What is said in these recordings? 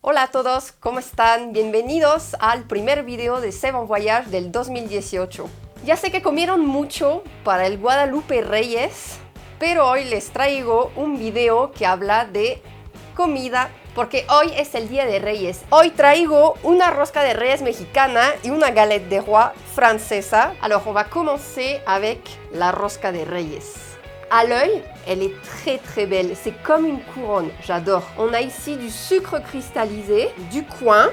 Hola a todos, ¿cómo están? Bienvenidos al primer video de C'est Bon Voyage del 2018. Ya sé que comieron mucho para el Guadalupe Reyes, pero hoy les traigo un video que habla de comida, porque hoy es el Día de Reyes. Hoy traigo una rosca de reyes mexicana y una galette de roi francesa. Alors on va commencer avec la rosca de reyes. À l'œil, elle est très belle, c'est comme une couronne, j'adore. On a ici du sucre cristallisé, du coing,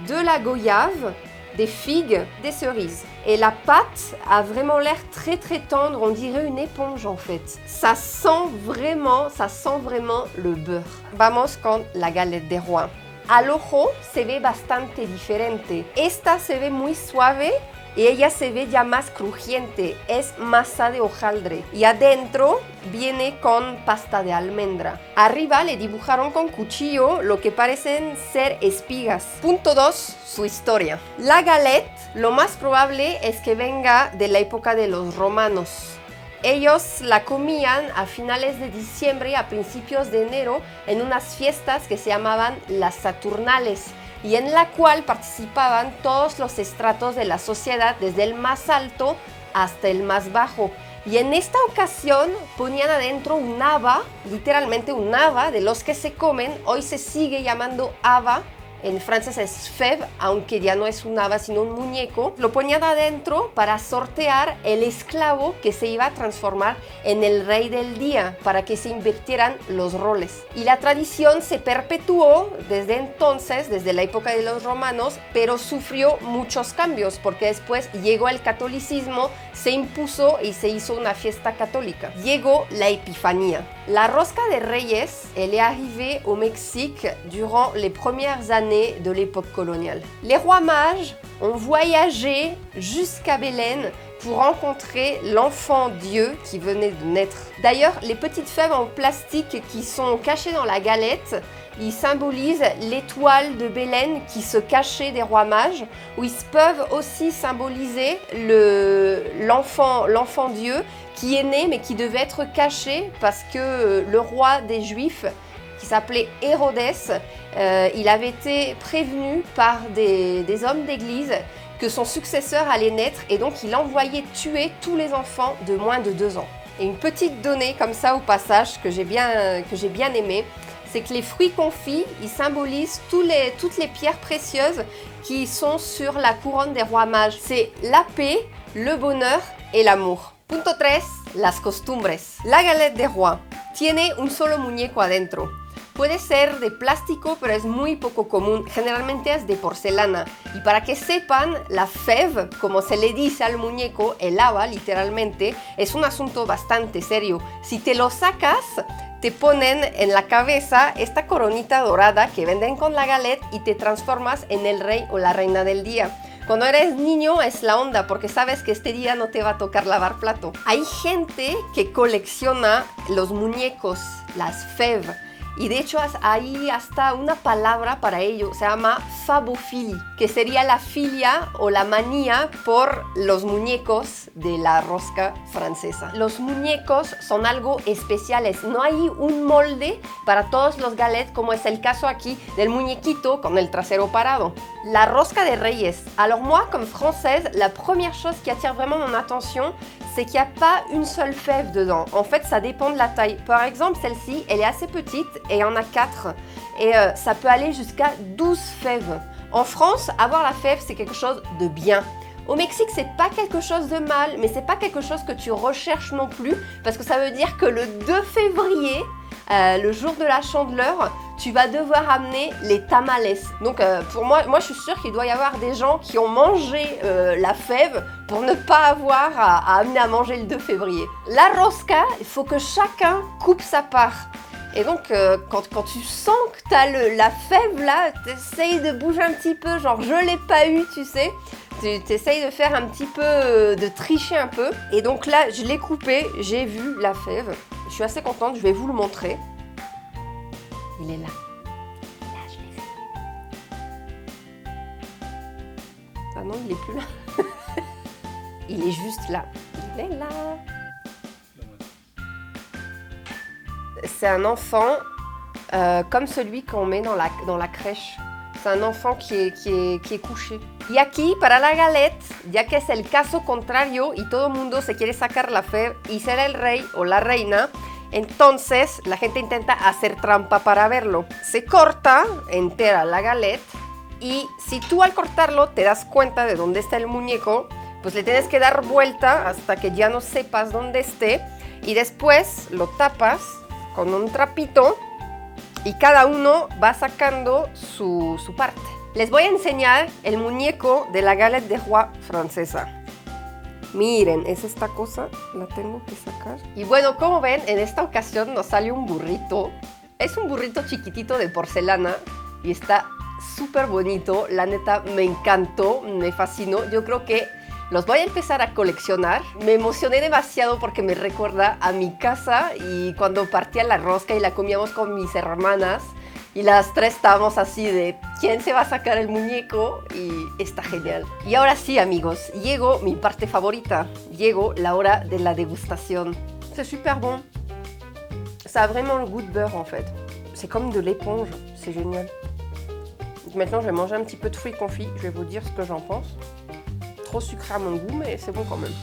de la goyave, des figues, des cerises. Et la pâte a vraiment l'air très tendre, on dirait une éponge en fait. Ça sent vraiment le beurre. Vamos con la galette de roi. Al ojo se ve bastante diferente. Esta se ve muy suave y ella se ve ya más crujiente, es masa de hojaldre y adentro viene con pasta de almendra. Arriba le dibujaron con cuchillo lo que parecen ser espigas. Punto 2, su historia. La galette, lo más probable es que venga de la época de los romanos. Ellos la comían a finales de diciembre y a principios de enero en unas fiestas que se llamaban las Saturnales, y en la cual participaban todos los estratos de la sociedad, desde el más alto hasta el más bajo. Y en esta ocasión ponían adentro un haba, literalmente un haba de los que se comen. Hoy se sigue llamando haba. En francés es fève, aunque ya no es un haba sino un muñeco. Lo ponían adentro para sortear el esclavo que se iba a transformar en el rey del día, para que se invirtieran los roles. Y la tradición se perpetuó desde entonces, desde la época de los romanos, pero sufrió muchos cambios porque después llegó el catolicismo, se impuso y se hizo una fiesta católica. Llegó la Epifanía. La rosca de reyes, elle est arrivée au Mexique durant les premières années de l'époque coloniale. Les rois mages ont voyagé jusqu'à Belén pour rencontrer l'enfant Dieu qui venait de naître. D'ailleurs, les petites fèves en plastique qui sont cachées dans la galette, ils symbolisent l'étoile de Belén qui se cachait des rois mages, ou ils peuvent aussi symboliser l'enfant Dieu qui est né mais qui devait être caché parce que le roi des Juifs, qui s'appelait Hérodès, il avait été prévenu par des hommes d'église que son successeur allait naître, et donc il envoyait tuer tous les enfants de moins de 2 ans. Et une petite donnée comme ça au passage que j'ai bien aimée, c'est que les fruits confits, ils symbolisent toutes les pierres précieuses qui sont sur la couronne des rois mages. C'est la paix, le bonheur et l'amour. Punto 3, las costumbres. La galette de roi tiene un solo muñeco adentro. Puede ser de plástico, pero es muy poco común. Generalmente es de porcelana. Y para que sepan, la fève, como se le dice al muñeco, el haba, literalmente, es un asunto bastante serio. Si te lo sacas, te ponen en la cabeza esta coronita dorada que venden con la galette y te transformas en el rey o la reina del día. Cuando eres niño es la onda porque sabes que este día no te va a tocar lavar plato. Hay gente que colecciona los muñecos, las fèves. Y de hecho hay hasta una palabra para ello, se llama fabophilie, que sería la filia o la manía por los muñecos de la rosca francesa. Los muñecos son algo especiales, no hay un molde para todos los galettes, como es el caso aquí del muñequito con el trasero parado. La rosca de reyes. Alors moi, comme française, la première chose qui attire vraiment mon attention, c'est qu'il n'y a pas une seule fève dedans. En fait, ça dépend de la taille. Par exemple, celle-ci, elle est assez petite et il y en a 4. Et ça peut aller jusqu'à 12 fèves. En France, avoir la fève, c'est quelque chose de bien. Au Mexique, c'est pas quelque chose de mal, mais c'est pas quelque chose que tu recherches non plus, parce que ça veut dire que le 2 février, le jour de la Chandeleur, tu vas devoir amener les tamales. Donc pour moi je suis sûre qu'il doit y avoir des gens qui ont mangé la fève pour ne pas avoir à amener à manger le 2 février. La rosca, il faut que chacun coupe sa part. Et donc quand tu sens que tu as la fève là, tu essayes de bouger un petit peu, genre je l'ai pas eu, tu sais. Tu essayes de faire un petit peu, de tricher un peu. Et donc là, je l'ai coupé, j'ai vu la fève. Je suis assez contente, je vais vous le montrer. Il est là. Là, je l'ai vu. Ah non, il est plus là. Il est juste là. Il est là. C'est un enfant comme celui qu'on met dans la crèche. C'est un enfant qui est couché. Y aquí, para la galette, ya que es el caso contrario y todo el mundo se quiere sacar la fe y ser el rey o la reina, entonces la gente intenta hacer trampa para verlo. Se corta entera la galette y si tú al cortarlo te das cuenta de dónde está el muñeco, pues le tienes que dar vuelta hasta que ya no sepas dónde esté y después lo tapas con un trapito y cada uno va sacando su parte. Les voy a enseñar el muñeco de la galette des rois francesa. Miren, es esta cosa, la tengo que sacar. Y bueno, como ven, en esta ocasión nos sale un burrito. Es un burrito chiquitito de porcelana y está súper bonito. La neta, me encantó, me fascinó. Yo creo que los voy a empezar a coleccionar. Me emocioné demasiado porque me recuerda a mi casa y cuando partía la rosca y la comíamos con mis hermanas. Y las tres estábamos así de ¿quién se va a sacar el muñeco? Y está genial. Y ahora sí, amigos, llegó mi parte favorita. Llegó la hora de la degustación. C'est super bon. Ça a vraiment le goût de beurre en fait. C'est comme de l'éponge, c'est génial. Maintenant, je vais manger un petit peu de fruits confits. Je vais vous dire ce que j'en pense. Trop sucré à mon goût, mais c'est bon quand même.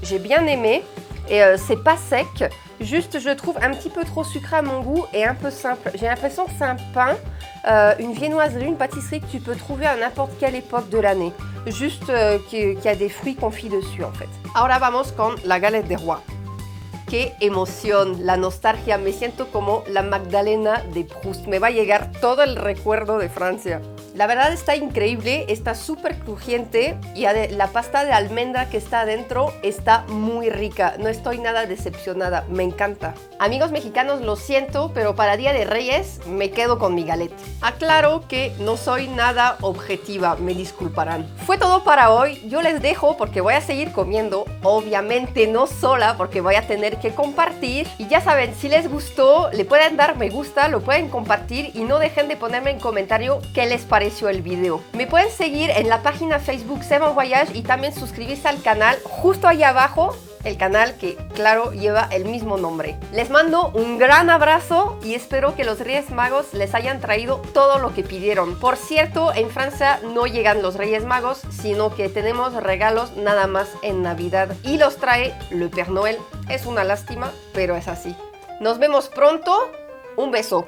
J'ai bien aimé. Et c'est pas sec, juste je trouve un petit peu trop sucré à mon goût et un peu simple. J'ai l'impression que c'est un pain, une viennoiserie, une pâtisserie que tu peux trouver à n'importe quelle époque de l'année. Juste qu'il y a des fruits confits dessus en fait. Ahora vamos con la galette des rois. ¡Qué emoción! La nostalgia, me siento como la Magdalena de Proust. Me va a llegar todo el recuerdo de Francia. La verdad está increíble, está súper crujiente y la pasta de almendra que está adentro está muy rica. No estoy nada decepcionada, me encanta. Amigos mexicanos, lo siento, pero para Día de Reyes me quedo con mi galette. Aclaro que no soy nada objetiva, me disculparán. Fue todo para hoy, yo les dejo porque voy a seguir comiendo. Obviamente no sola porque voy a tener que compartir. Y ya saben, si les gustó, le pueden dar me gusta, lo pueden compartir y no dejen de ponerme en comentario qué les pareció el video. Me pueden seguir en la página Facebook Seven Voyage y también suscribirse al canal justo ahí abajo, el canal que claro lleva el mismo nombre. Les mando un gran abrazo y espero que los Reyes Magos les hayan traído todo lo que pidieron. Por cierto, en Francia no llegan los Reyes Magos, sino que tenemos regalos nada más en Navidad y los trae le Père Noël. Es una lástima, pero es así. Nos vemos pronto. Un beso.